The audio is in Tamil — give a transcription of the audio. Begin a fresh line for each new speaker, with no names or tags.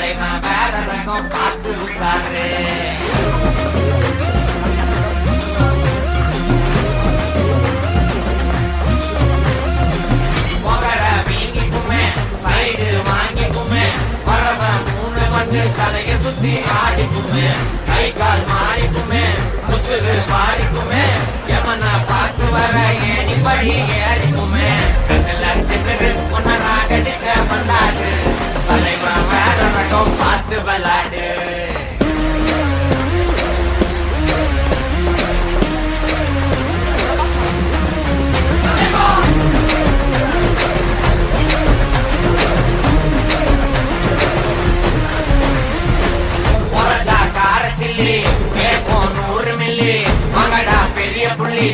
தலைவன் வேற ரகம் பார்த்து உசாரு. தலைய சுத்தி ஆடிக்குமே, கை கால் மாறிக்குமே, முசுறு மாறிக்குமே, எமன பார்த்து வர ஏணிப்படி ஏறிக்குமே. ஒன்னராகடிக்க வந்தாடு, தலைவன் வேற ரகம் பார்த்து விளாடு. சில்லி 100 மில்லி மங்கடா பெரிய புள்ளி